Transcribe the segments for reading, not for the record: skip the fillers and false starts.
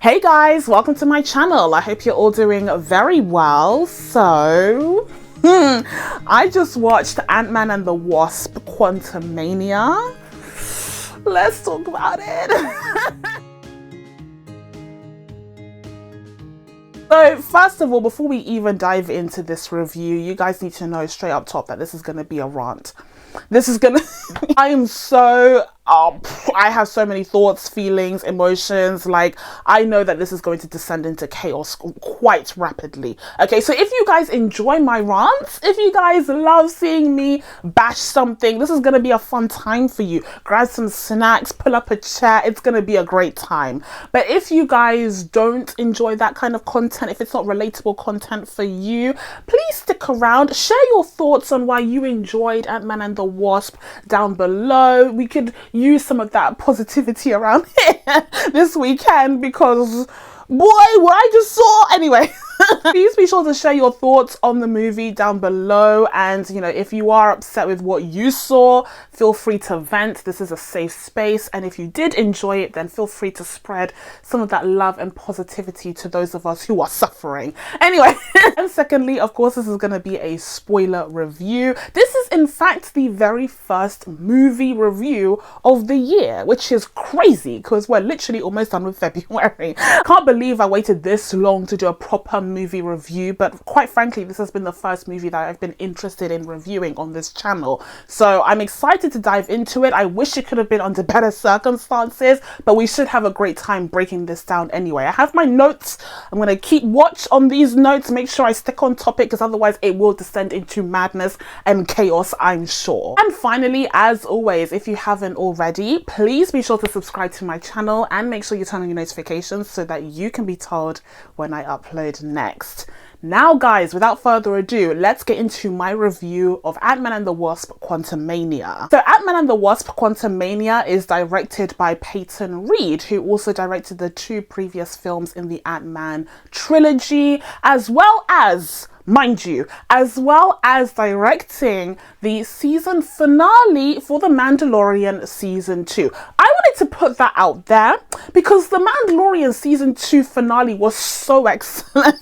Hey guys, welcome to my channel. I hope you're all doing very well. So, I just watched Ant-Man and the Wasp Quantumania. Let's talk about it. So first of all, before we even dive into this review, you guys need to know straight up top that this is going to be a rant. This is gonna I am so I have so many thoughts, feelings, emotions. Like, I know that this is going to descend into chaos quite rapidly. Okay, so if you guys enjoy my rants, if you guys love seeing me bash something, this is going to be a fun time for you. Grab some snacks, pull up a chair. It's going to be a great time. But if you guys don't enjoy that kind of content, if it's not relatable content for you, please stick around. Share your thoughts on why you enjoyed Ant-Man and the Wasp down below. We could use some of that positivity around here this weekend because, boy, what I just saw. Anyway. Please be sure to share your thoughts on the movie down below, and you know, if you are upset with what you saw, feel free to vent. This is a safe space, and if you did enjoy it, then feel free to spread some of that love and positivity to those of us who are suffering. Anyway, and secondly, of course, this is going to be a spoiler review. This is in fact the very first movie review of the year, which is crazy because we're literally almost done with February. Can't believe I waited this long to do a proper movie review, but quite frankly, this has been the first movie that I've been interested in reviewing on this channel, so I'm excited to dive into it. I wish it could have been under better circumstances, but we should have a great time breaking this down anyway. I have my notes. I'm going to keep watch on these notes, make sure I stick on topic, because otherwise it will descend into madness and chaos, I'm sure. And finally, as always, if you haven't already, please be sure to subscribe to my channel and make sure you turn on your notifications so that you can be told when I upload next. Now guys, without further ado, let's get into my review of Ant-Man and the Wasp Quantumania. So Ant-Man and the Wasp Quantumania is directed by Peyton, who also directed the two previous films in the Ant-Man trilogy, as well as, mind you, as well as directing the season finale for The Mandalorian Season 2. I wanted to put that out there because The Mandalorian Season 2 finale was so excellent.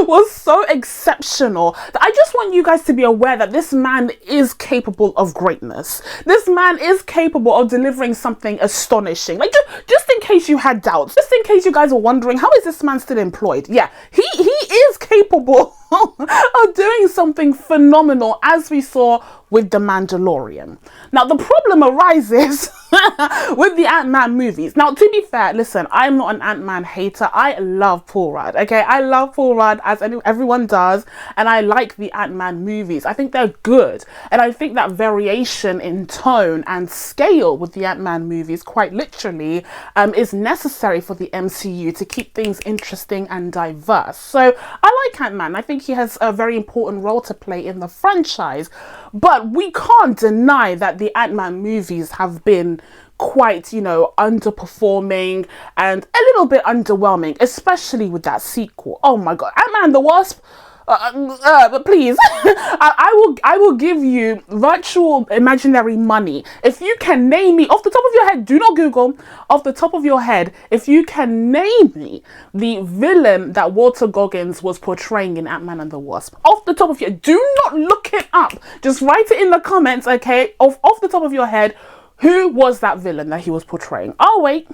Was so exceptional that I just want you guys to be aware that this man is capable of greatness. This man is capable of delivering something astonishing. Like, just in case you had doubts, just in case you guys were wondering, how is this man still employed? Yeah, he is capable of doing something phenomenal, as we saw with The Mandalorian. Now, the problem arises with the Ant-Man movies. Now, to be fair, listen, I'm not an Ant-Man hater. I love Paul Rudd, okay? I love Paul Rudd, as everyone does, and I like the Ant-Man movies. I think they're good, and I think that variation in tone and scale with the Ant-Man movies, quite literally, is necessary for the MCU to keep things interesting and diverse. So, I like Ant-Man. I think he has a very important role to play in the franchise, but we can't deny that the Ant-Man movies have been quite, you know, underperforming and a little bit underwhelming, especially with that sequel. Oh my god, Ant-Man and the Wasp, but please, I will give you virtual imaginary money if you can name me off the top of your head. Do not Google. Off the top of your head, if you can name me the villain that Walter Goggins was portraying in Ant-Man and the Wasp, off the top of your, do not look it up. Just write it in the comments, okay? Off the top of your head, who was that villain that he was portraying? I'll wait.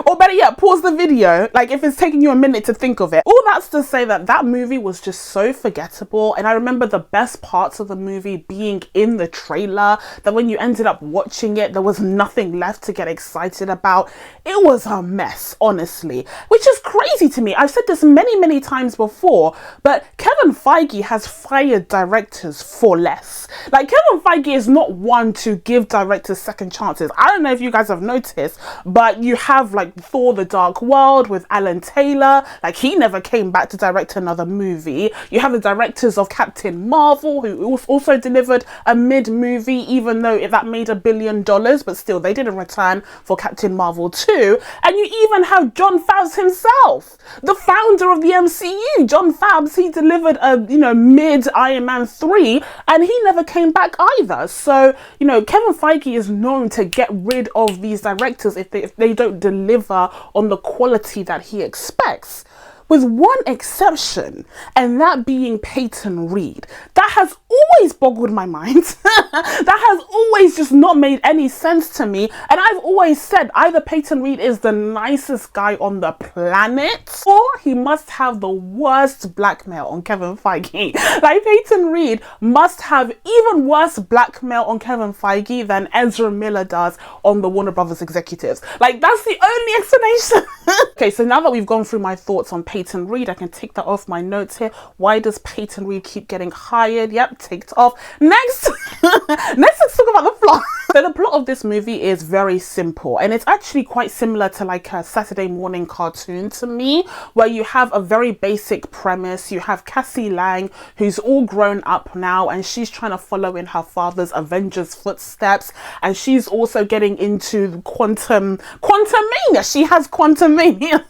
Or better yet, pause the video, like if it's taking you a minute to think of it. All that's to say that that movie was just so forgettable, and I remember the best parts of the movie being in the trailer, that when you ended up watching it, there was nothing left to get excited about. It was a mess, honestly, which is crazy to me. I've said this many times before, but Kevin Feige has fired directors for less. Like, Kevin Feige is not one to give directors second chances. I don't know if you guys have noticed, but you have have like Thor: The Dark World with Alan Taylor, like he never came back to direct another movie. You have the directors of Captain Marvel, who also delivered a mid-movie, even though that made $1 billion, but still they didn't return for Captain Marvel 2. And you even have Jon Favreau himself, the founder of the MCU. Jon Favreau, he delivered a, you know, mid Iron Man 3, and he never came back either. So, you know, Kevin Feige is known to get rid of these directors if they don't deliver on the quality that he expects. With one exception, and that being Peyton Reed. That has always boggled my mind. That has always just not made any sense to me. And I've always said either Peyton Reed is the nicest guy on the planet, or he must have the worst blackmail on Kevin Feige. Like, Peyton Reed must have even worse blackmail on Kevin Feige than Ezra Miller does on the Warner Brothers executives. Like, that's the only explanation. Okay, so now that we've gone through my thoughts on Peyton Reed, I can take that off my notes here. Why does Peyton Reed keep getting hired? Yep, ticked off. Next, let's talk about the plot. So the plot of this movie is very simple, and it's actually quite similar to like a Saturday morning cartoon to me, where you have a very basic premise. You have Cassie Lang, who's all grown up now, and she's trying to follow in her father's Avengers footsteps, and she's also getting into Quantumania. She has Quantumania.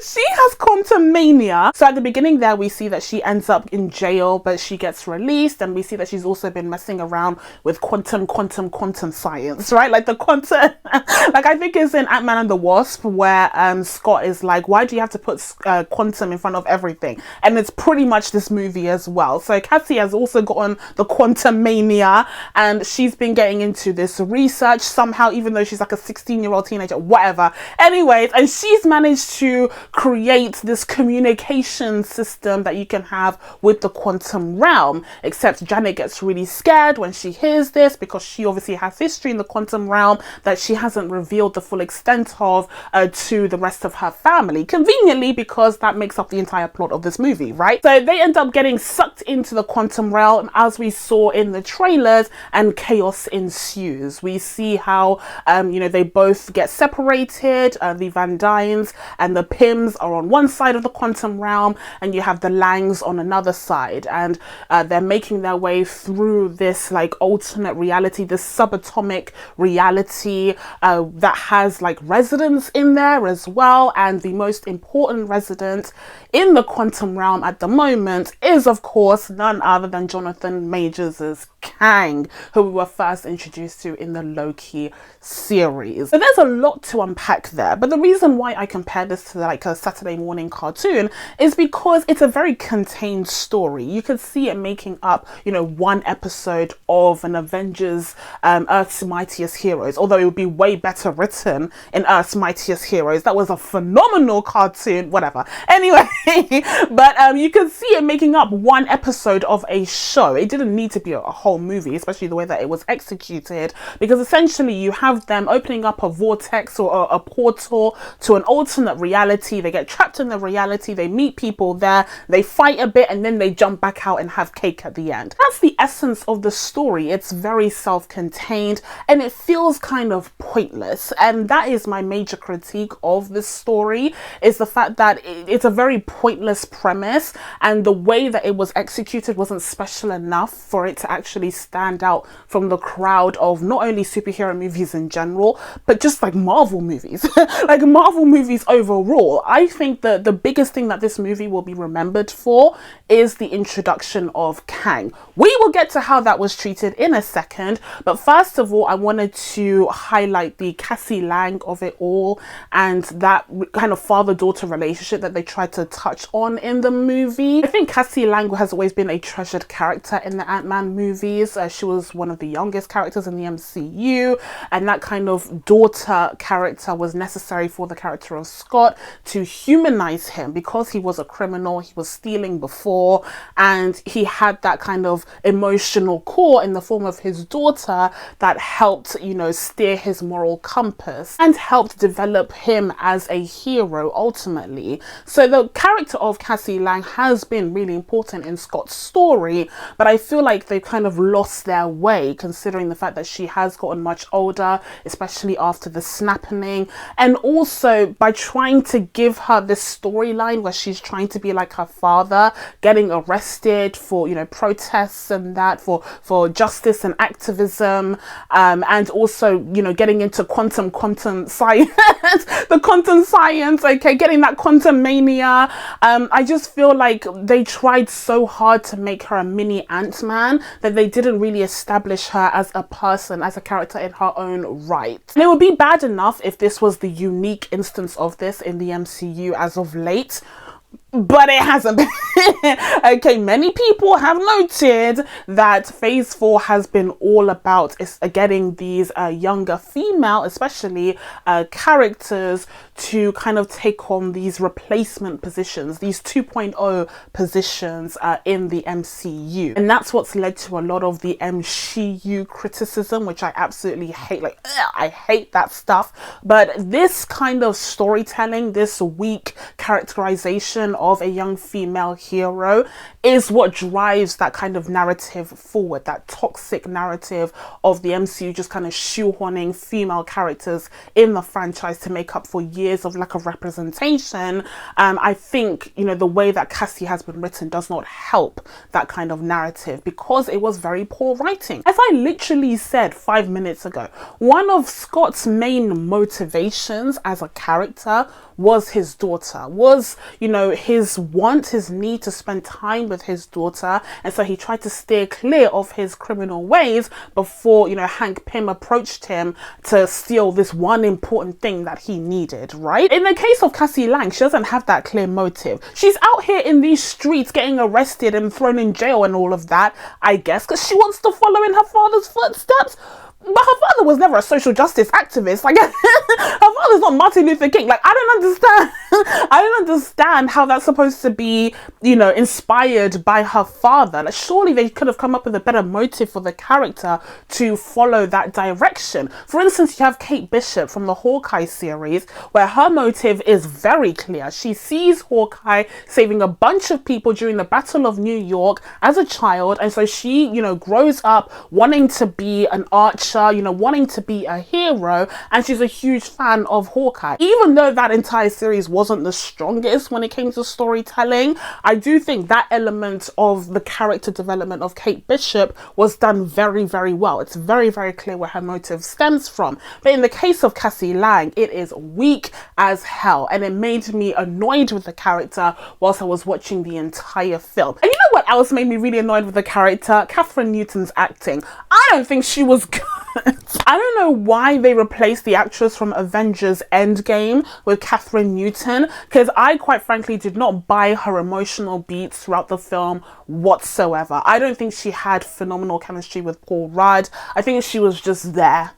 She has Quantumania. So at the beginning there, we see that she ends up in jail, but she gets released, and we see that she's also been messing around with quantum science, right? Like the quantum, like I think it's in Ant-Man and the Wasp, where Scott is like, why do you have to put quantum in front of everything? And it's pretty much this movie as well. So Cassie has also gotten the Quantumania, and she's been getting into this research somehow, even though she's like a 16-year-old teenager, whatever. Anyways, and she's managed to create this communication system that you can have with the quantum realm, except Janet gets really scared when she hears this, because she obviously has history in the quantum realm that she hasn't revealed the full extent of to the rest of her family, conveniently, because that makes up the entire plot of this movie, right? So they end up getting sucked into the quantum realm, as we saw in the trailers, and chaos ensues. We see how you know, they both get separated. The Van Dynes and the Pyms are on one side of the quantum realm, and you have the Langs on another side, and they're making their way through this like alternate reality, this subatomic reality that has like residents in there as well. And the most important resident in the quantum realm at the moment is, of course, none other than Jonathan Majors' KANG, who we were first introduced to in the Loki series. So there's a lot to unpack there, but the reason why I compare this to like a Saturday morning cartoon is because it's a very contained story. You could see it making up, you know, one episode of an Avengers Earth's Mightiest Heroes, although it would be way better written in Earth's Mightiest Heroes. That was a phenomenal cartoon, whatever. Anyway, but you could see it making up one episode of a show. It didn't need to be a whole movie, especially the way that it was executed, because essentially you have them opening up a vortex or a portal to an alternate reality. They get trapped in the reality, they meet people there, they fight a bit, and then they jump back out and have cake at the end. That's the essence of the story. It's very self-contained, and it feels kind of pointless, and that is my major critique of this story, is the fact that it's a very pointless premise, and the way that it was executed wasn't special enough for it to actually stand out from the crowd of not only superhero movies in general, but just like Marvel movies. Like Marvel movies overall. I think that the biggest thing that this movie will be remembered for is the introduction of KANG. We will get to how that was treated in a second, but first of all, I wanted to highlight the Cassie Lang of it all, and that kind of father-daughter relationship that they tried to touch on in the movie. I think Cassie Lang has always been a treasured character in the Ant-Man movies. She was one of the youngest characters in the MCU, and that kind of daughter character was necessary for the character of Scott to humanize him, because he was a criminal, he was stealing before, and he had that kind of emotional core in the form of his daughter that helped, you know, steer his moral compass and helped develop him as a hero ultimately. So the character of Cassie Lang has been really important in Scott's story, but I feel like they kind of lost their way, considering the fact that she has gotten much older, especially after the snapping, and also by trying to give her this storyline where she's trying to be like her father, getting arrested for, you know, protests and that, for justice and activism, and also, you know, getting into quantum science, the quantum science, okay, getting that Quantumania. I just feel like they tried so hard to make her a mini Ant-Man that they didn't really establish her as a person, as a character in her own right. And it would be bad enough if this was the unique instance of this in the MCU as of late, but it hasn't been. Okay, many people have noted that Phase 4 has been all about getting these younger female, especially characters, to kind of take on these replacement positions, these 2.0 positions in the MCU. And that's what's led to a lot of the MCU criticism, which I absolutely hate. Like, I hate that stuff. But this kind of storytelling, this weak characterization of a young female hero is what drives that kind of narrative forward, that toxic narrative of the MCU just kind of shoehorning female characters in the franchise to make up for years of lack of representation. I think, you know, the way that Cassie has been written does not help that kind of narrative because it was very poor writing. As I literally said 5 minutes ago, one of Scott's main motivations as a character was his daughter, was, you know, his want, his need to spend time with his daughter, and so he tried to steer clear of his criminal ways before, you know, Hank Pym approached him to steal this one important thing that he needed, right? In the case of Cassie Lang, she doesn't have that clear motive. She's out here in these streets getting arrested and thrown in jail and all of that, I guess, because she wants to follow in her father's footsteps. But her father was never a social justice activist. Like, her father's not Martin Luther King. Like, I don't understand. I don't understand how that's supposed to be, you know, inspired by her father. Like, surely they could have come up with a better motive for the character to follow that direction. For instance, you have Kate Bishop from the Hawkeye series, where her motive is very clear. She sees Hawkeye saving a bunch of people during the Battle of New York as a child, and so she, you know, grows up wanting to be an archer, you know, wanting to be a hero, and she's a huge fan of Hawkeye. Even though that entire series wasn't the strongest when it came to storytelling, I do think that element of the character development of Kate Bishop was done very, very well. It's very, very clear where her motive stems from. But in the case of Cassie Lang, it is weak as hell, and it made me annoyed with the character whilst I was watching the entire film. And you know what else made me really annoyed with the character? Kathryn Newton's acting. I don't think she was good. I don't know why they replaced the actress from Avengers Endgame with Kathryn Newton, because I quite frankly did not buy her emotional beats throughout the film whatsoever. I don't think she had phenomenal chemistry with Paul Rudd. I think she was just there.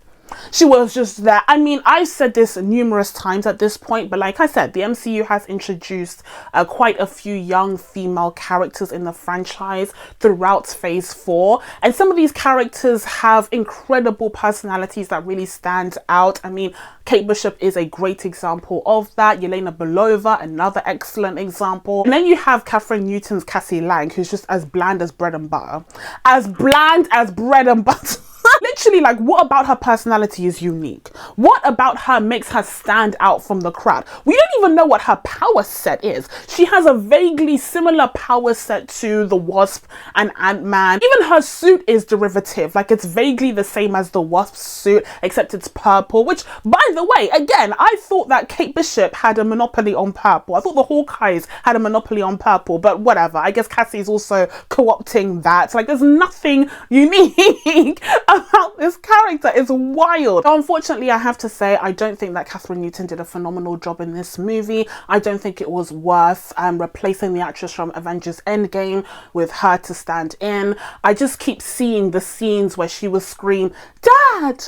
She was just there. I mean, I've said this numerous times at this point, but like I said, the MCU has introduced quite a few young female characters in the franchise throughout Phase 4. And some of these characters have incredible personalities that really stand out. I mean, Kate Bishop is a great example of that. Yelena Belova, another excellent example. And then you have Kathryn Newton's Cassie Lang, who's just as bland as bread and butter. As bland as bread and butter. Literally, like, what about her personality is unique? What about her makes her stand out from the crowd? We don't even know what her power set is. She has a vaguely similar power set to the Wasp and Ant-Man. Even her suit is derivative. Like, it's vaguely the same as the Wasp's suit, except it's purple, which, by the way, again, I thought that Kate Bishop had a monopoly on purple. I thought the Hawkeyes had a monopoly on purple, but whatever. I guess Cassie's also co-opting that. Like, there's nothing unique about this character. Is wild. Unfortunately, I have to say, I don't think that Kathryn Newton did a phenomenal job in this movie. I don't think it was worth replacing the actress from Avengers Endgame with her to stand in. I just keep seeing the scenes where she would scream, "Dad!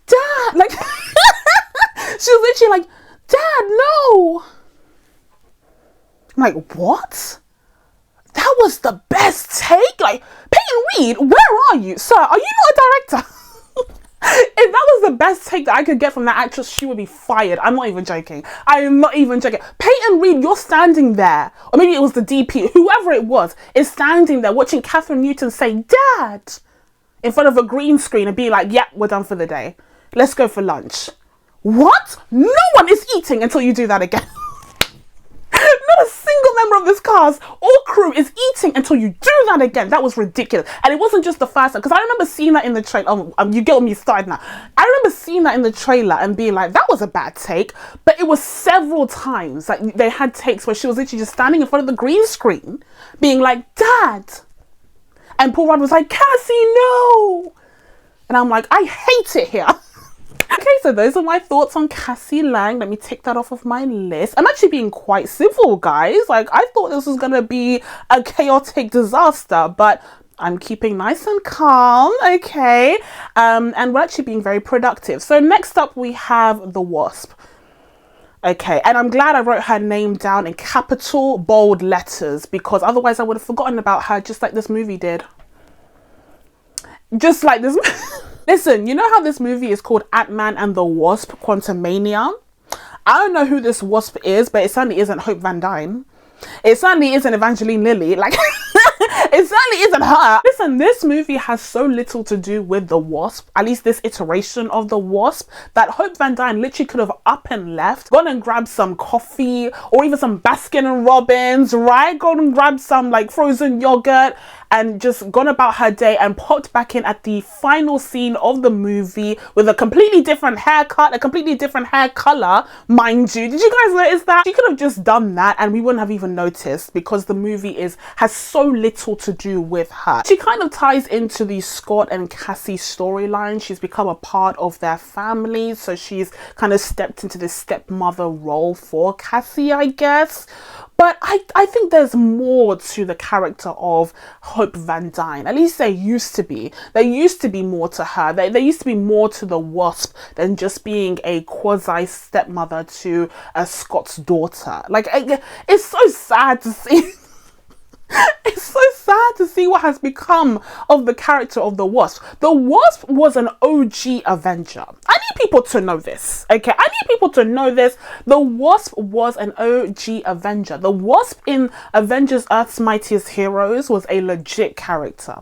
Dad!" Like, she was literally like, "Dad, no!" I'm like, what? That was the best take? Like, Peyton Reed, where are you? Sir, are you not a director? If that was the best take that I could get from that actress, she would be fired. I'm not even joking. I am not even joking. Peyton Reed, you're standing there, or maybe it was the DP, whoever it was, is standing there watching Kathryn Newton say, "Dad," in front of a green screen and be like, "Yeah, we're done for the day. Let's go for lunch." What? No one is eating until you do that again. Not a single member of this cast or crew is eating until you do that again. That was ridiculous. And it wasn't just the first time, because I remember seeing that in the trailer. You get me started now. I remember seeing that in the trailer and being like, that was a bad take. But it was several times. Like, they had takes where she was literally just standing in front of the green screen being like, "Dad." And Paul Rudd was like, "Cassie, no." And I'm like, I hate it here. Okay, so those are my thoughts on Cassie Lang. Let me tick that off of my list. I'm actually being quite civil, guys. Like, I thought this was going to be a chaotic disaster, but I'm keeping nice and calm, okay? And we're actually being very productive. So next up, we have The Wasp. Okay, and I'm glad I wrote her name down in capital bold letters, because otherwise I would have forgotten about her, just like this movie did. Just like this. Listen, you know how this movie is called Ant-Man and the Wasp, Quantumania? I don't know who this wasp is, but it certainly isn't Hope Van Dyne. It certainly isn't Evangeline Lilly. Like, it certainly isn't her. Listen, this movie has so little to do with the Wasp, at least this iteration of the Wasp, that Hope Van Dyne literally could have up and left, gone and grabbed some coffee, or even some Baskin and Robbins, right? Gone and grabbed some like frozen yogurt, and just gone about her day and popped back in at the final scene of the movie with a completely different haircut, a completely different hair color, mind you. Did you guys notice that? She could have just done that and we wouldn't have even noticed, because the movie has so little to do with her. She kind of ties into the Scott and Cassie storyline. She's become a part of their family, so she's kind of stepped into this stepmother role for Cassie, I guess. But I think there's more to the character of Hope Van Dyne. At least there used to be. There used to be more to her. There used to be more to the Wasp than just being a quasi stepmother to Scott's daughter. Like, it's so sad to see. It's so sad to see what has become of the character of the Wasp. The Wasp was an OG Avenger. I need people to know this, okay? I need people to know this. The Wasp was an OG Avenger. The Wasp in Avengers Earth's Mightiest Heroes was a legit character.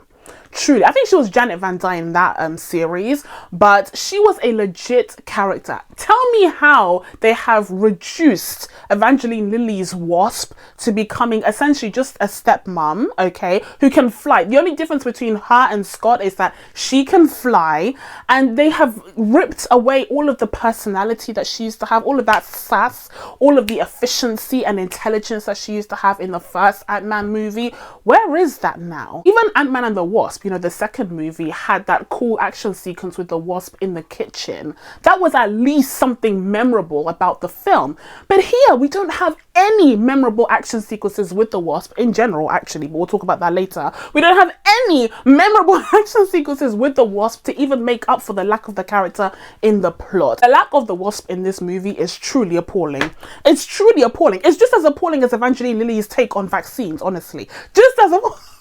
Truly, I think she was Janet Van Dyne in that series, but she was a legit character. Tell me how they have reduced Evangeline Lilly's Wasp to becoming essentially just a stepmom, okay, who can fly. The only difference between her and Scott is that she can fly, and they have ripped away all of the personality that she used to have, all of that sass, all of the efficiency and intelligence that she used to have in the first Ant-Man movie. Where is that now? Even Ant-Man and the Wasp, you know, the second movie, had that cool action sequence with the Wasp in the kitchen. That was at least something memorable about the film. But here we don't have any memorable action sequences with the Wasp in general, actually, but we'll talk about that later. We don't have any memorable action sequences with the Wasp to even make up for the lack of the character in the plot. The lack of the Wasp in this movie is truly appalling. It's truly appalling. It's just as appalling as Evangeline Lilly's take on vaccines, honestly. Just as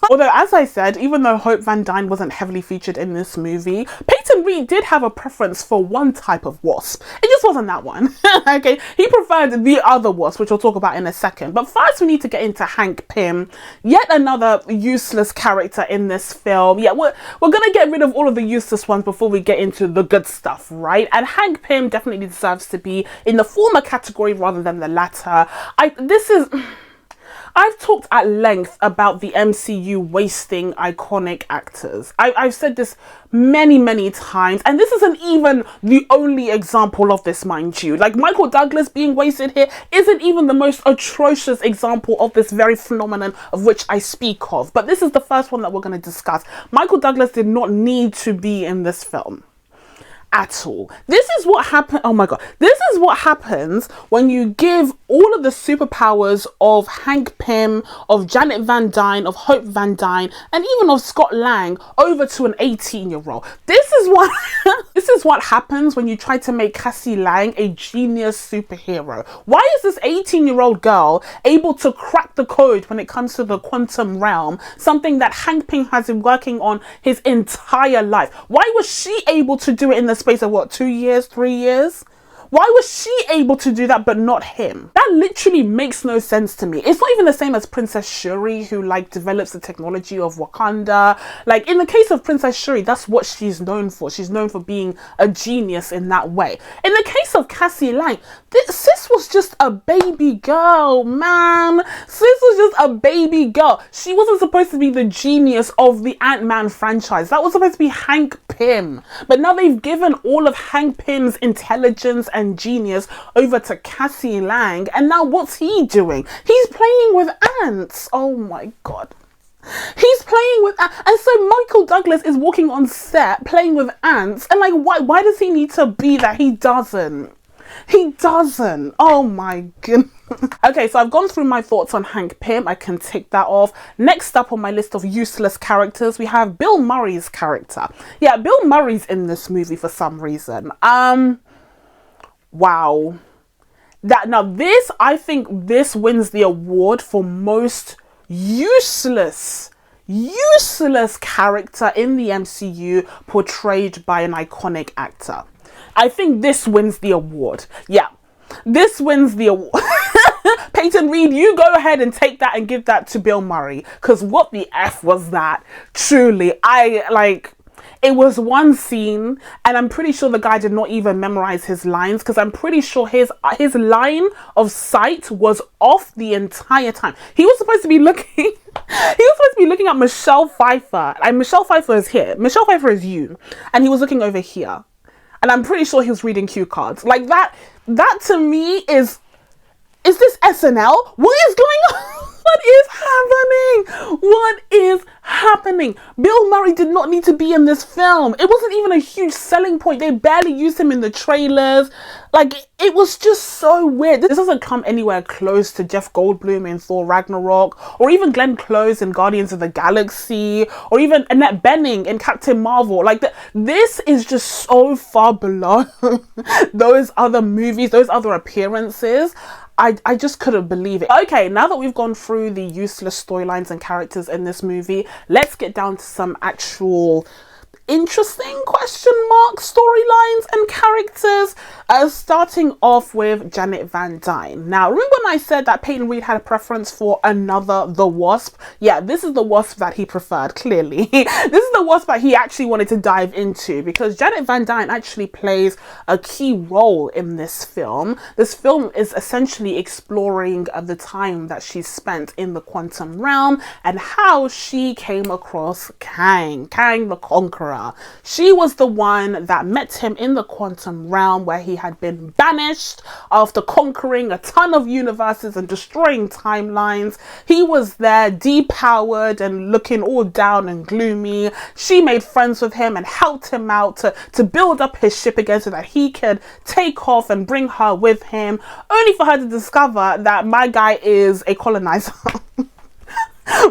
Although, as I said, even though Hope Van Dyne wasn't heavily featured in this movie, Peyton Reed did have a preference for one type of wasp. It just wasn't that one. Okay, he preferred the other wasp, which we'll talk about in a second. But first, we need to get into Hank Pym, yet another useless character in this film. Yeah, we're gonna get rid of all of the useless ones before we get into the good stuff, right? And Hank Pym definitely deserves to be in the former category rather than the latter. I've talked at length about the MCU wasting iconic actors. I've said this many times, and this isn't even the only example of this, mind you. Like, Michael Douglas being wasted here isn't even the most atrocious example of this very phenomenon of which I speak of. But this is the first one that we're going to discuss. Michael Douglas did not need to be in this film. at all. This is what happened. Oh my god, this is what happens when you give all of the superpowers of Hank Pym, of Janet Van Dyne, of Hope Van Dyne, and even of Scott Lang over to an 18-year-old. This is what this is what happens when you try to make Cassie Lang a genius superhero. Why is this 18-year-old girl able to crack the code when it comes to the quantum realm, something that Hank Pym has been working on his entire life? Why was she able to do it in the space of what, 2 years, 3 years? Why was she able to do that but not him? That literally makes no sense to me. It's not even the same as Princess Shuri, who like develops the technology of Wakanda. Like in the case of Princess Shuri, that's what she's known for. She's known for being a genius in that way. In the case of Cassie Lang, sis was just a baby girl, man. Sis was just a baby girl. She wasn't supposed to be the genius of the Ant-Man franchise. That was supposed to be Hank Pym. But now they've given all of Hank Pym's intelligence and genius over to Cassie Lang, and now what's he doing? He's playing with ants. Oh my god. He's playing with ants. And so Michael Douglas is walking on set playing with ants, and like why does he need to be that? He doesn't. Oh my goodness. Okay, so I've gone through my thoughts on Hank Pym. I can tick that off. Next up on my list of useless characters, we have Bill Murray's character. Yeah, Bill Murray's in this movie for some reason. Wow. I think this wins the award for most useless character in the MCU portrayed by an iconic actor. I think this wins the award. Yeah, this wins the award. Peyton Reed, you go ahead and take that and give that to Bill Murray, because what the F was that? Truly, it was one scene, and I'm pretty sure the guy did not even memorize his lines, because I'm pretty sure his line of sight was off the entire time. He was supposed to be looking at Michelle Pfeiffer, and Michelle Pfeiffer is here. Michelle Pfeiffer is you, and he was looking over here, and I'm pretty sure he was reading cue cards. Like that to me is this SNL? What is going on? What is happening? Bill Murray did not need to be in this film. It wasn't even a huge selling point. They barely used him in the trailers. Like, it was just so weird. This doesn't come anywhere close to Jeff Goldblum in Thor Ragnarok, or even Glenn Close in Guardians of the Galaxy, or even Annette Bening in Captain Marvel. Like, this is just so far below those other movies, those other appearances. I just couldn't believe it. Okay, now that we've gone through the useless storylines and characters in this movie, let's get down to some actual interesting question mark storylines and characters, starting off with Janet Van Dyne. Now, remember when I said that Peyton Reed had a preference for another The Wasp? Yeah, this is the Wasp that he preferred, clearly. This is the Wasp that he actually wanted to dive into, because Janet Van Dyne actually plays a key role in this film. This film is essentially exploring the time that she spent in the quantum realm and how she came across Kang the Conqueror. She was the one that met him in the quantum realm, where he had been banished after conquering a ton of universes and destroying timelines. He was there depowered and looking all down and gloomy. She made friends with him and helped him out to build up his ship again so that he could take off and bring her with him, only for her to discover that my guy is a colonizer.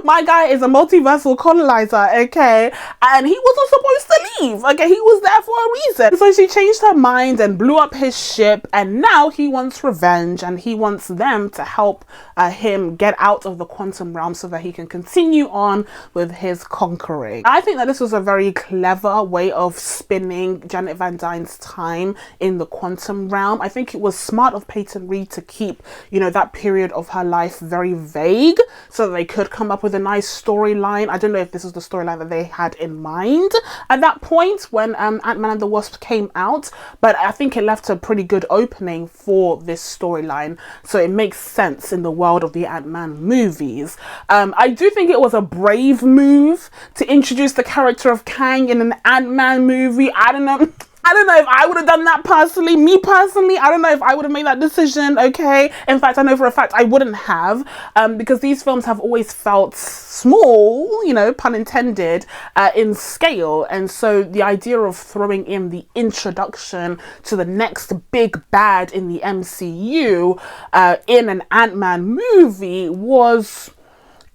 My guy is a multiversal colonizer, okay? And he wasn't supposed to leave, okay? He was there for a reason. So she changed her mind and blew up his ship, and now he wants revenge, and he wants them to help him get out of the quantum realm so that he can continue on with his conquering. I think that this was a very clever way of spinning Janet Van Dyne's time in the quantum realm. I think it was smart of Peyton Reed to keep, that period of her life very vague so that they could come up with a nice storyline. I don't know if this is the storyline that they had in mind at that point when Ant-Man and the Wasp came out, but I think it left a pretty good opening for this storyline, so it makes sense in the world of the Ant-Man movies. I do think it was a brave move to introduce the character of Kang in an Ant-Man movie. I don't know. I don't know if I would have done that personally. Me personally, I don't know if I would have made that decision, okay? In fact, I know for a fact I wouldn't have, because these films have always felt small, you know, pun intended, in scale. And so the idea of throwing in the introduction to the next big bad in the MCU in an Ant-Man movie was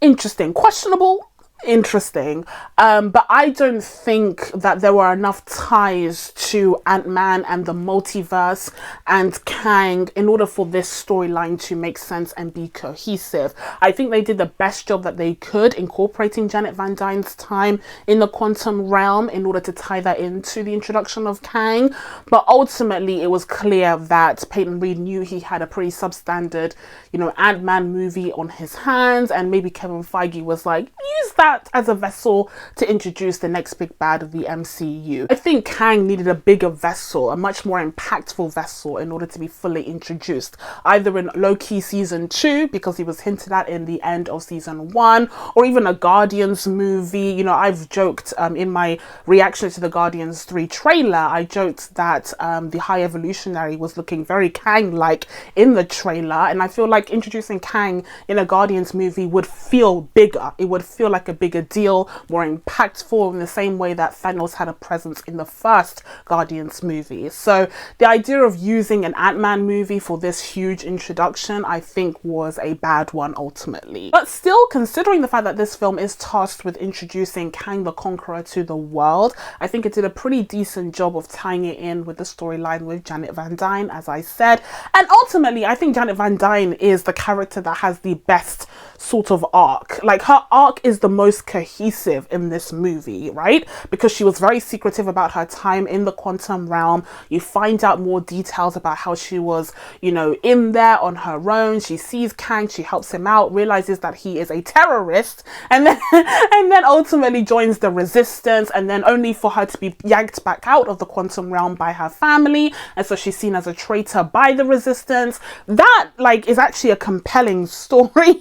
interesting. Questionable, interesting, but I don't think that there were enough ties to Ant-Man and the multiverse and Kang in order for this storyline to make sense and be cohesive. I think they did the best job that they could incorporating Janet Van Dyne's time in the quantum realm in order to tie that into the introduction of Kang, but ultimately it was clear that Peyton Reed knew he had a pretty substandard, you know, Ant-Man movie on his hands, and maybe Kevin Feige was like, use that as a vessel to introduce the next big bad of the MCU. I think Kang needed a bigger vessel, a much more impactful vessel in order to be fully introduced, either in Loki season 2, because he was hinted at in the end of season 1, or even a Guardians movie. You know, I've joked in my reaction to the Guardians 3 trailer, I joked that the High Evolutionary was looking very Kang-like in the trailer, and I feel like introducing Kang in a Guardians movie would feel bigger. It would feel like a bigger deal, more impactful, in the same way that Thanos had a presence in the first Guardians movie. So the idea of using an Ant-Man movie for this huge introduction, I think, was a bad one ultimately. But still, considering the fact that this film is tasked with introducing Kang the Conqueror to the world, I think it did a pretty decent job of tying it in with the storyline with Janet Van Dyne, as I said. And ultimately, I think Janet Van Dyne is the character that has the best sort of arc. Like, her arc is the most cohesive in this movie, right? Because she was very secretive about her time in the quantum realm. You find out more details about how she was, you know, in there on her own. She sees Kang, she helps him out, realizes that he is a terrorist, and then and then ultimately joins the resistance, and then only for her to be yanked back out of the quantum realm by her family, and so she's seen as a traitor by the resistance. That, like, is actually a compelling story.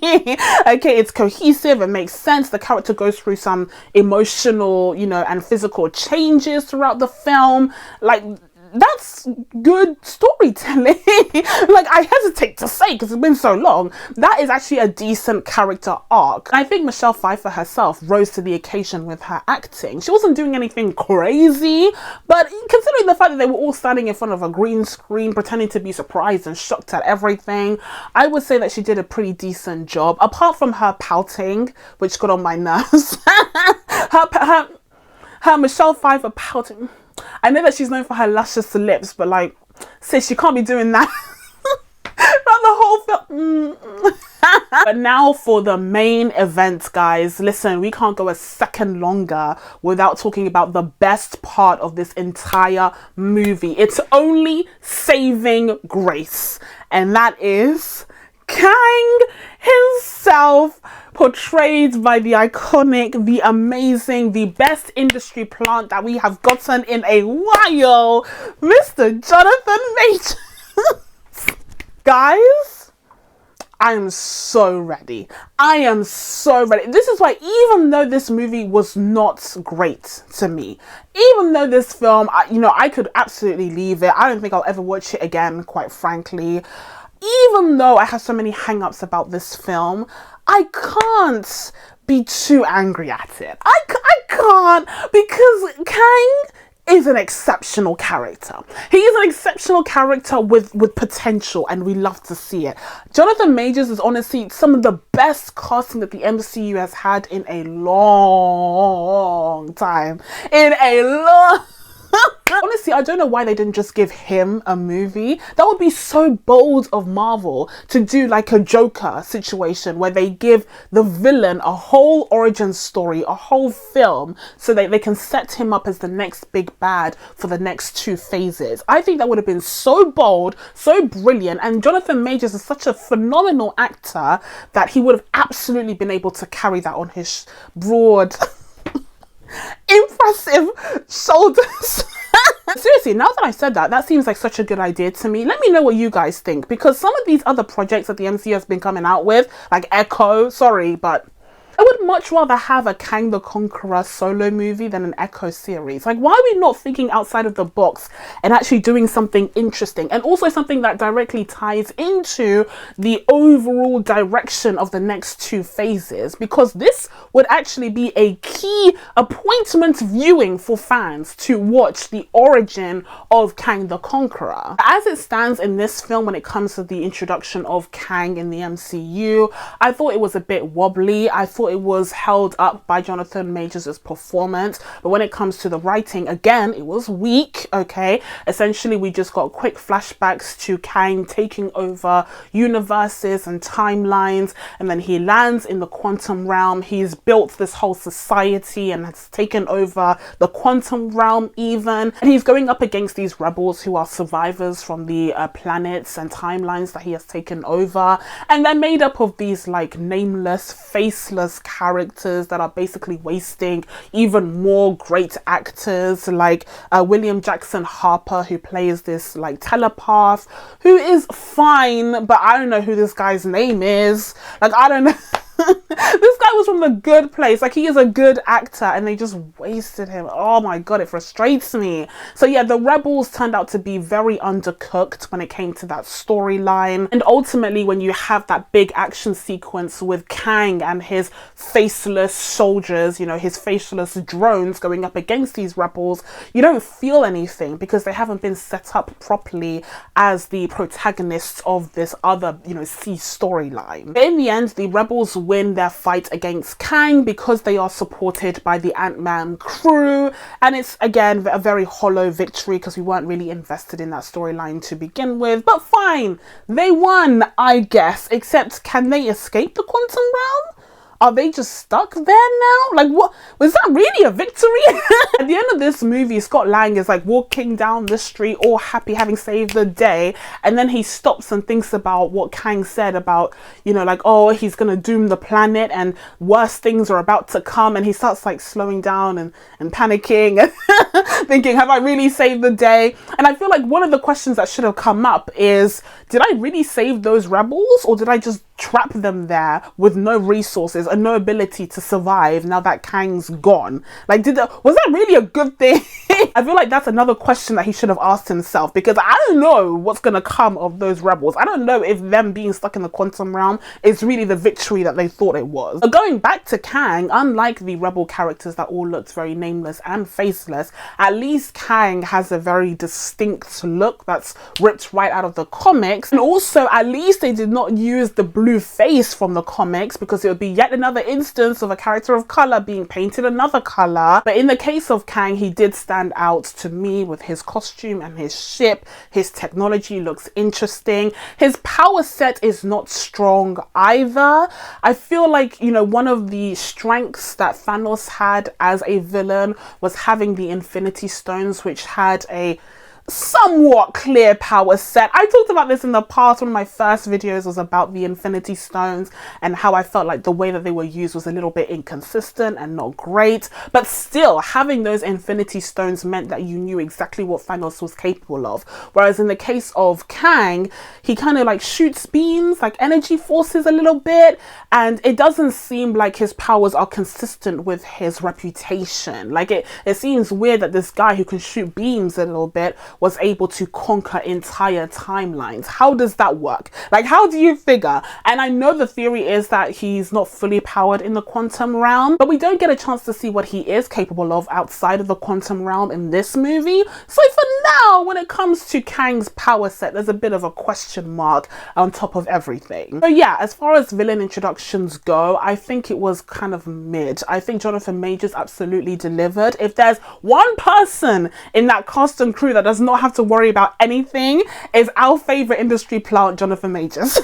Okay, it's cohesive, it makes sense. The character goes through some emotional, you know, and physical changes throughout the film. Like, that's good storytelling. Like, I hesitate to say, because it's been so long, that is actually a decent character arc. I think Michelle Pfeiffer herself rose to the occasion with her acting. She wasn't doing anything crazy, but considering the fact that they were all standing in front of a green screen pretending to be surprised and shocked at everything, I would say that she did a pretty decent job, apart from her pouting, which got on my nerves. her Michelle Pfeiffer pouting. I know that she's known for her luscious lips, but like, sis, you can't be doing that. Not the whole film. But now for the main event, guys. Listen, we can't go a second longer without talking about the best part of this entire movie. It's only saving grace, and that is Kang himself, portrayed by the iconic, the amazing, the best industry plant that we have gotten in a while, Mr. Jonathan Majors. Guys, I am so ready. I am so ready. This is why, even though this movie was not great to me, even though this film, you know, I could absolutely leave it. I don't think I'll ever watch it again, quite frankly. Even though I have so many hang-ups about this film, I can't be too angry at it. I can't, because Kang is an exceptional character. He is an exceptional character with potential, and we love to see it. Jonathan Majors is honestly some of the best casting that the MCU has had in a long time. Honestly, I don't know why they didn't just give him a movie. That would be so bold of Marvel to do like a Joker situation where they give the villain a whole origin story, a whole film, so that they can set him up as the next big bad for the next 2 phases. I think that would have been so bold, so brilliant, and Jonathan Majors is such a phenomenal actor that he would have absolutely been able to carry that on his broad, impressive shoulders. Seriously, now that I said that, that seems like such a good idea to me. Let me know what you guys think, because some of these other projects that the MCU has been coming out with, like Echo, sorry, but I would would much rather have a Kang the Conqueror solo movie than an Echo series. Like, why are we not thinking outside of the box and actually doing something interesting, and also something that directly ties into the overall direction of the next two phases? Because this would actually be a key appointment viewing for fans to watch the origin of Kang the Conqueror. As it stands in this film, when it comes to the introduction of Kang in the MCU, I thought it was a bit wobbly. I thought it was held up by Jonathan Majors' performance, but when it comes to the writing, again, it was weak. Okay, essentially we just got quick flashbacks to Kang taking over universes and timelines, and then he lands in the quantum realm. He's built this whole society and has taken over the quantum realm even, and he's going up against these rebels who are survivors from the planets and timelines that he has taken over, and they're made up of these like nameless, faceless characters that are basically wasting even more great actors like William Jackson Harper, who plays this like telepath, who is fine, but I don't know who this guy's name is. Like, I don't know. This guy was from The Good Place. Like, he is a good actor and they just wasted him. Oh my god, it frustrates me. So yeah, the rebels turned out to be very undercooked when it came to that storyline, and ultimately when you have that big action sequence with Kang and his faceless soldiers, you know, his faceless drones going up against these rebels, you don't feel anything because they haven't been set up properly as the protagonists of this other, you know, C storyline. In the end, the rebels win their fight against Kang because they are supported by the Ant-Man crew, and it's again a very hollow victory because we weren't really invested in that storyline to begin with, but fine, they won, I guess. Except, can they escape the quantum realm? Are they just stuck there now? Like, what? Was that really a victory? At the end of this movie, Scott Lang is like walking down the street all happy, having saved the day. And then he stops and thinks about what Kang said about, you know, like, oh, he's going to doom the planet and worse things are about to come. And he starts like slowing down and panicking and thinking, have I really saved the day? And I feel like one of the questions that should have come up is, did I really save those rebels, or did I just trap them there with no resources and no ability to survive now that Kang's gone? Like, was that really a good thing? I feel like that's another question that he should have asked himself, because I don't know what's gonna come of those rebels. I don't know if them being stuck in the quantum realm is really the victory that they thought it was. But going back to Kang, unlike the rebel characters that all looked very nameless and faceless, at least Kang has a very distinct look that's ripped right out of the comics. And also, at least they did not use the blue face from the comics, because it would be yet another instance of a character of color being painted another color. But in the case of Kang, he did stand out to me with his costume and his ship. His technology looks interesting. His power set is not strong either. I feel like, you know, one of the strengths that Thanos had as a villain was having the Infinity Stones, which had a somewhat clear power set. I talked about this in the past. One of my first videos was about the Infinity Stones and how I felt like the way that they were used was a little bit inconsistent and not great, but still having those Infinity Stones meant that you knew exactly what Thanos was capable of. Whereas in the case of Kang, he kind of like shoots beams, like energy forces a little bit, and it doesn't seem like his powers are consistent with his reputation. Like, it seems weird that this guy who can shoot beams a little bit was able to conquer entire timelines. How does that work? Like, how do you figure? And I know the theory is that he's not fully powered in the quantum realm, but we don't get a chance to see what he is capable of outside of the quantum realm in this movie. So for now, when it comes to Kang's power set, there's a bit of a question mark on top of everything. So yeah, as far as villain introductions go, I think it was kind of mid. I think Jonathan Majors absolutely delivered. If there's one person in that cast and crew that does not have to worry about anything, is our favorite industry plant, Jonathan Majors.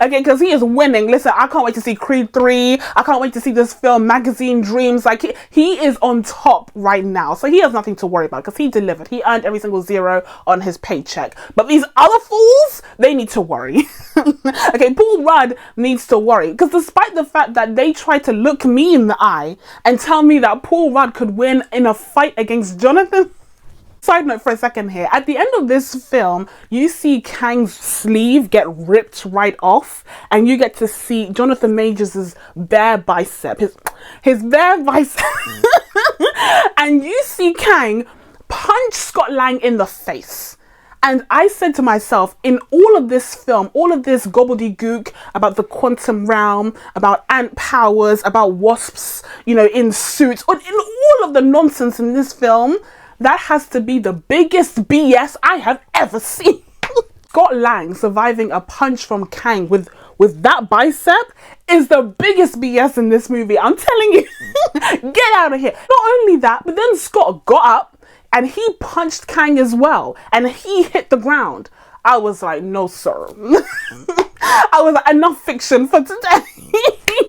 Okay, because he is winning. Listen, I can't wait to see Creed 3. I can't wait to see this film, Magazine Dreams. Like, he is on top right now. So he has nothing to worry about because he delivered. He earned every single zero on his paycheck. But these other fools, they need to worry. Okay, Paul Rudd needs to worry, because despite the fact that they tried to look me in the eye and tell me that Paul Rudd could win in a fight against Jonathan, Side note for a second here. At the end of this film, you see Kang's sleeve get ripped right off, and you get to see Jonathan Majors' bare bicep, his bare bicep, and you see Kang punch Scott Lang in the face. And I said to myself, in all of this film, all of this gobbledygook about the quantum realm, about ant powers, about wasps, you know, in suits, in all of the nonsense in this film, that has to be the biggest BS I have ever seen. Scott Lang surviving a punch from Kang with that bicep is the biggest BS in this movie. I'm telling you, get out of here. Not only that, but then Scott got up and he punched Kang as well, and he hit the ground. I was like, no, sir. I was like, enough fiction for today.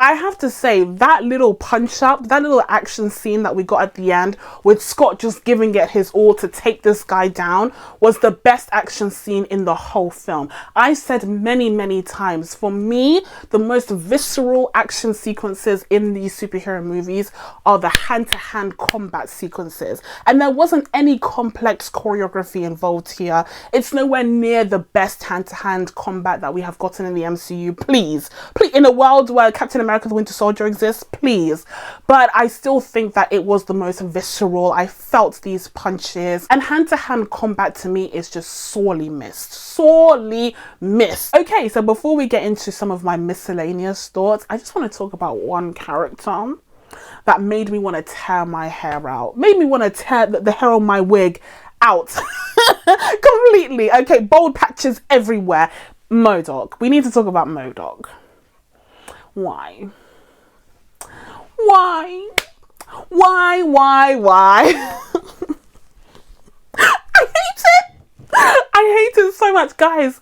I have to say, that little punch up, that little action scene that we got at the end with Scott just giving it his all to take this guy down was the best action scene in the whole film. I said many, many times, for me, the most visceral action sequences in these superhero movies are the hand-to-hand combat sequences. And there wasn't any complex choreography involved here. It's nowhere near the best hand-to-hand combat that we have gotten in the MCU. Please, in a world where Captain America the Winter Soldier exists, please. But I still think that it was the most visceral. I felt these punches, and hand-to-hand combat to me is just sorely missed. Okay, so before we get into some of my miscellaneous thoughts, I just want to talk about one character that made me want to tear my hair out, made me want to tear the hair on my wig out completely. Okay, bald patches everywhere. M.O.D.O.K. We need to talk about M.O.D.O.K. Why? I hate it so much, guys.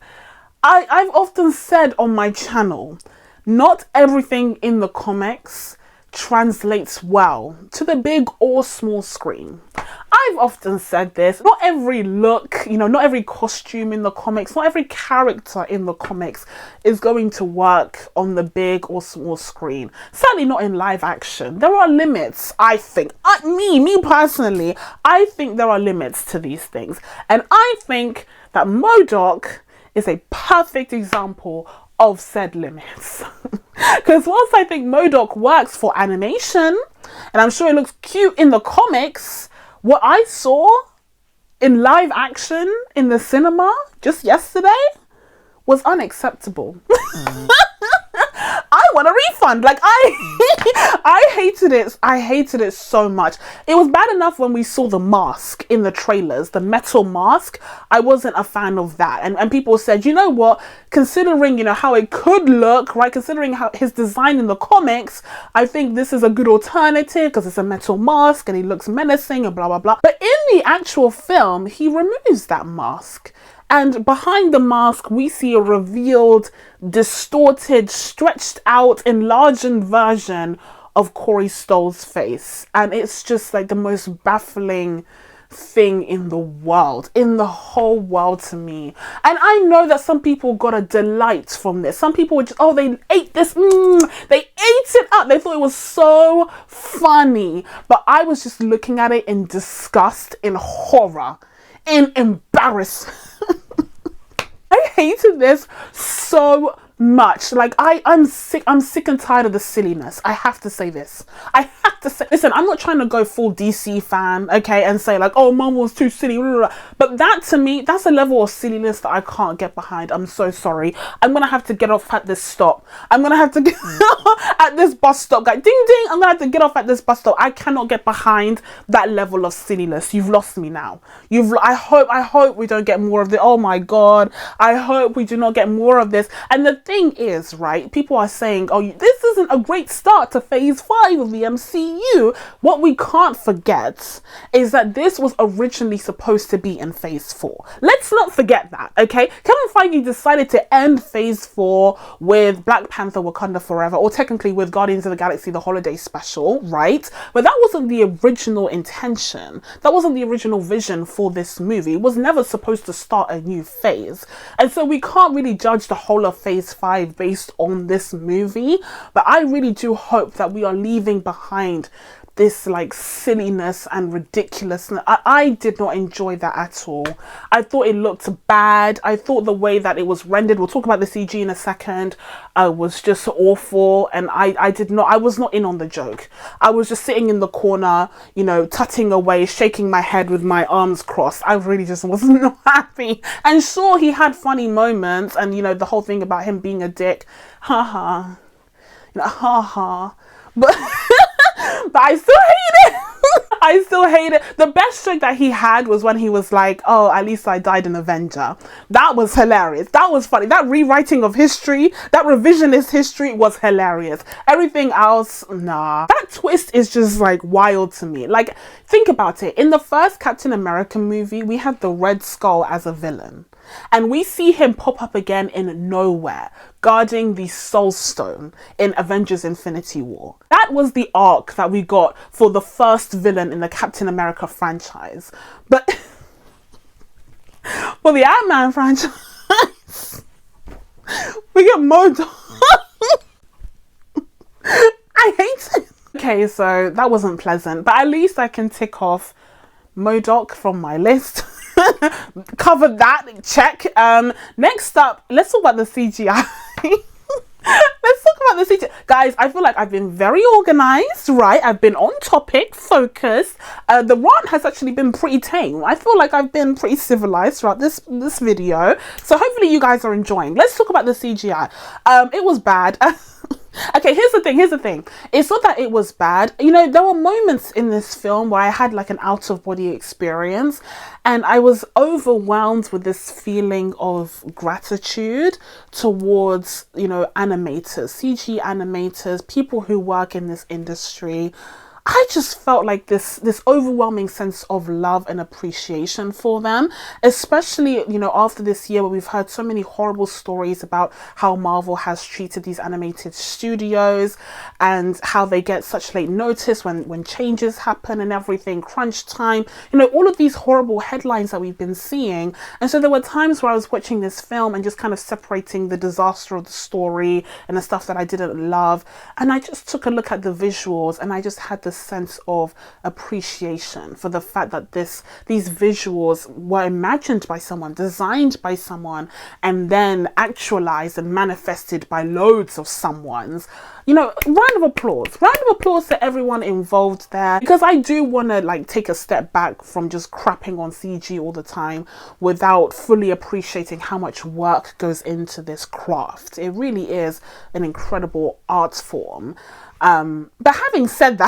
I've often said on my channel, not everything in the comics translates well to the big or small screen. I've often said this, not every look, you know, not every costume in the comics, not every character in the comics is going to work on the big or small screen. Certainly not in live action. There are limits, I think. Me personally, I think there are limits to these things. And I think that M.O.D.O.K. is a perfect example of said limits. Because whilst I think M.O.D.O.K. works for animation, and I'm sure it looks cute in the comics, what I saw in live action in the cinema just yesterday was unacceptable. I want a refund. Like, I hated it. I hated it so much. It was bad enough when we saw the mask in the trailers, the metal mask. I wasn't a fan of that. And people said, you know what, considering, you know, how it could look, right, considering how his design in the comics, I think this is a good alternative because it's a metal mask and he looks menacing and blah, blah, blah. But in the actual film, he removes that mask. And behind the mask, we see a revealed, distorted, stretched out, enlarged version of Corey Stoll's face. And it's just like the most baffling thing in the world, in the whole world to me. And I know that some people got a delight from this. Some people were just, oh, they ate this, they ate it up. They thought it was so funny. But I was just looking at it in disgust, in horror, in embarrassment. I hated this so much. Like, I'm sick and tired of the silliness. I have to say this. I have to say, listen, I'm not trying to go full DC fan, okay, and say like, oh, Marvel's too silly, blah, blah, blah. But that to me, that's a level of silliness that I can't get behind. I'm so sorry. I'm gonna have to get off at this stop. I'm gonna have to get at this bus stop, guys. Ding ding, I'm gonna have to get off at this bus stop. I cannot get behind that level of silliness. You've lost me now. I hope we don't get more of this. Oh my god, I hope we do not get more of this. And the thing is, right, people are saying, oh, this isn't a great start to phase 5 of the MCU. What we can't forget is that this was originally supposed to be in phase 4. Let's not forget that, okay? Kevin Feige decided to end phase 4 with Black Panther Wakanda Forever, or technically with Guardians of the Galaxy the Holiday Special, right? But that wasn't the original intention. That wasn't the original vision for this movie. It was never supposed to start a new phase. And so we can't really judge the whole of phase 5 based on this movie. But I really do hope that we are leaving behind this like silliness and ridiculousness. I did not enjoy that at all. I thought it looked bad. I thought the way that it was rendered, we'll talk about the CG in a second, was just awful. And I was not in on the joke. I was just sitting in the corner, you know, tutting away, shaking my head with my arms crossed. I really just was not happy. And sure, he had funny moments, and you know, the whole thing about him being a dick, haha, you know, haha, but but I still hate it. I still hate it. The best joke that he had was when he was like, oh, at least I died an Avenger. That was hilarious. That was funny. That rewriting of history, that revisionist history was hilarious. Everything else, nah. That twist is just like wild to me. Like, think about it. In the first Captain America movie, we had the Red Skull as a villain. And we see him pop up again in nowhere, guarding the Soul Stone in Avengers Infinity War. That was the arc that we got for the first villain in the Captain America franchise. But for the Ant-Man franchise, we get M.O.D.O.K. I hate it. Okay, so that wasn't pleasant, but at least I can tick off M.O.D.O.K from my list. Covered that, check. Next up, let's talk about the CGI. Let's talk about the CGI. Guys, I feel like I've been very organized, right? I've been on topic, focused. The rant has actually been pretty tame. I feel like I've been pretty civilized throughout this video. So hopefully you guys are enjoying. Let's talk about the CGI. It was bad. Okay, here's the thing. It's not that it was bad. You know, there were moments in this film where I had like an out-of-body experience, and I was overwhelmed with this feeling of gratitude towards, you know, animators, CG animators, people who work in this industry. I just felt like this overwhelming sense of love and appreciation for them, especially, you know, after this year where we've heard so many horrible stories about how Marvel has treated these animated studios and how they get such late notice when changes happen and everything, crunch time, you know, all of these horrible headlines that we've been seeing. And so there were times where I was watching this film and just kind of separating the disaster of the story and the stuff that I didn't love. And I just took a look at the visuals, and I just had this sense of appreciation for the fact that these visuals were imagined by someone, designed by someone, and then actualized and manifested by loads of someone's. You know, round of applause to everyone involved there, because I do want to like take a step back from just crapping on CG all the time without fully appreciating how much work goes into this craft. It really is an incredible art form. But having said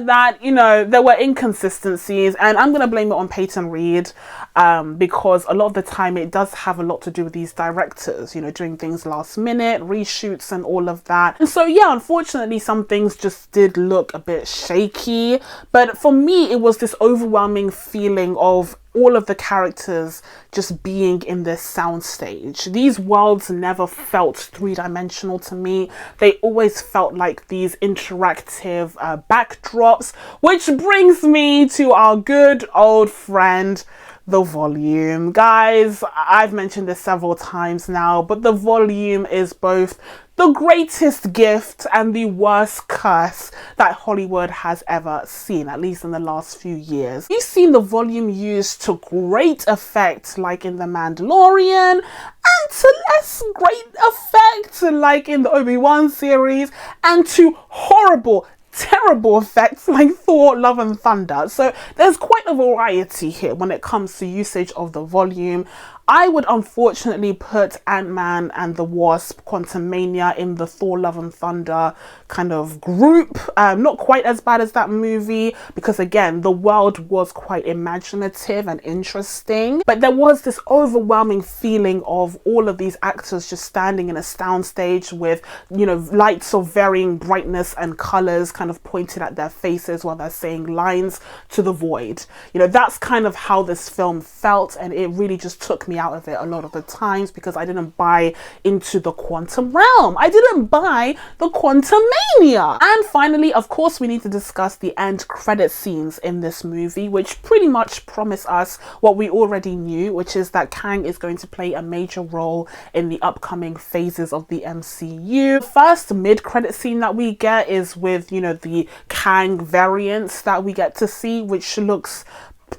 that, you know, there were inconsistencies, and I'm going to blame it on Peyton Reed, because a lot of the time it does have a lot to do with these directors, you know, doing things last minute, reshoots and all of that. And so, yeah, unfortunately, some things just did look a bit shaky. But for me, it was this overwhelming feeling of all of the characters just being in this soundstage. These worlds never felt three-dimensional to me. They always felt like these interactive backdrops, which brings me to our good old friend, the volume. Guys, I've mentioned this several times now, but the volume is both the greatest gift and the worst curse that Hollywood has ever seen, at least in the last few years. We've seen the volume used to great effect, like in The Mandalorian, and to less great effect, like in the Obi-Wan series, and to horrible, terrible effects like Thor, Love and Thunder. So there's quite a variety here when it comes to usage of the volume. I would unfortunately put Ant-Man and the Wasp, Quantumania in the Thor, Love and Thunder kind of group. Not quite as bad as that movie, because again, the world was quite imaginative and interesting. But there was this overwhelming feeling of all of these actors just standing in a soundstage with, you know, lights of varying brightness and colors kind of pointed at their faces while they're saying lines to the void. You know, that's kind of how this film felt, and it really just took me me out of it a lot of the times because I didn't buy into the quantum realm. I didn't buy the Quantumania. And finally, of course, we need to discuss the end credit scenes in this movie, which pretty much promise us what we already knew, which is that Kang is going to play a major role in the upcoming phases of the MCU. The first mid-credit scene that we get is with, you know, the Kang variants that we get to see, which looks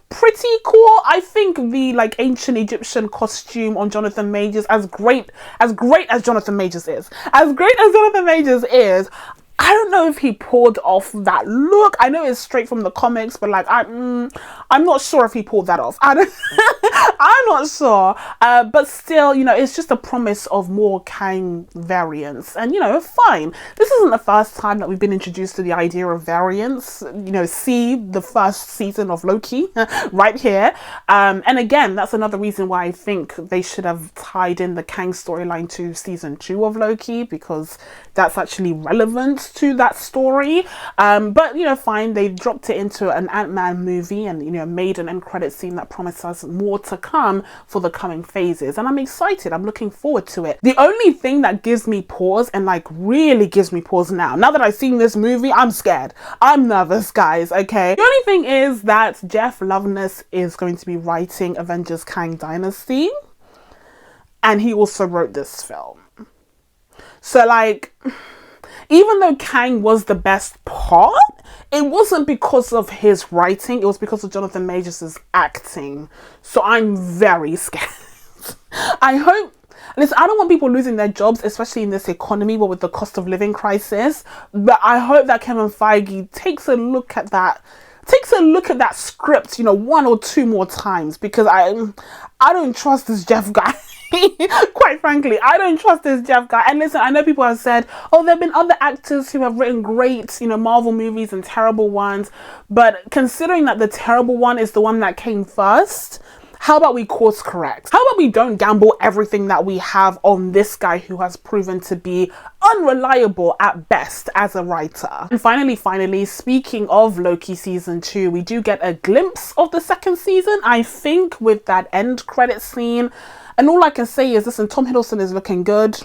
pretty cool. I think the like ancient Egyptian costume on Jonathan Majors, as great as Jonathan Majors is, I don't know if he pulled off that look. I know it's straight from the comics, but like I'm not sure if he pulled that off. I'm not sure. But still, you know, it's just a promise of more Kang variants. And, you know, fine. This isn't the first time that we've been introduced to the idea of variants. You know, see the first season of Loki right here. And again, that's another reason why I think they should have tied in the Kang storyline to season 2 of Loki, because that's actually relevant to that story. But, you know, fine, they dropped it into an Ant-Man movie and, you know, made an end credit scene that promised us more to come for the coming phases, and I'm excited. I'm looking forward to it. The only thing that gives me pause, and like really gives me pause now that I've seen this movie, I'm scared, I'm nervous, guys, okay? The only thing is that Jeff Loveness is going to be writing Avengers Kang Dynasty, and he also wrote this film. So like, even though Kang was the best part, it wasn't because of his writing, it was because of Jonathan Majors' acting. So I'm very scared. I hope, listen, I don't want people losing their jobs, especially in this economy, but with the cost of living crisis. But I hope that Kevin Feige takes a look at that script, you know, 1 or 2 more times, because I don't trust this Jeff guy. Quite frankly, I don't trust this Jeff guy. And listen, I know people have said, oh, there have been other actors who have written great, you know, Marvel movies and terrible ones. But considering that the terrible one is the one that came first, how about we course correct? How about we don't gamble everything that we have on this guy who has proven to be unreliable at best as a writer? And finally, speaking of Loki season 2, we do get a glimpse of the second season, I think, with that end credit scene. And all I can say is, listen, Tom Hiddleston is looking good.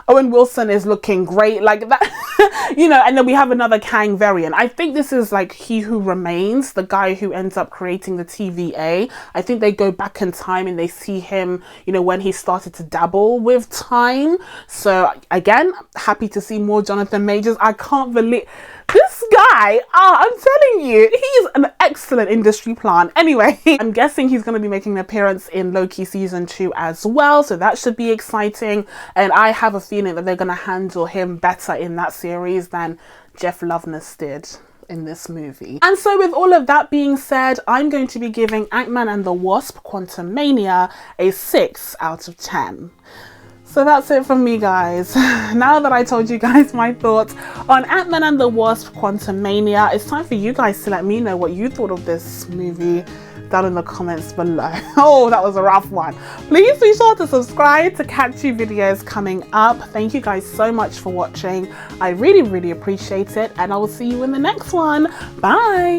Owen Wilson is looking great, like that, you know, and then we have another Kang variant. I think this is like He Who Remains, the guy who ends up creating the TVA. I think they go back in time and they see him, you know, when he started to dabble with time. So again, happy to see more Jonathan Majors. I can't believe this guy, I'm telling you, he's an excellent industry plant. Anyway, I'm guessing he's going to be making an appearance in Loki season 2 as well, so that should be exciting. And I have a feeling that they're going to handle him better in that series than Jeff Loveness did in this movie. And so with all of that being said, I'm going to be giving Ant-Man and the Wasp Quantumania a 6 out of 10. So that's it from me, guys. Now that I told you guys my thoughts on Ant-Man and the Wasp Quantumania, it's time for you guys to let me know what you thought of this movie down in the comments below. Oh, that was a rough one. Please be sure to subscribe to catch you videos coming up. Thank you guys so much for watching. I really appreciate it, and I will see you in the next one. Bye.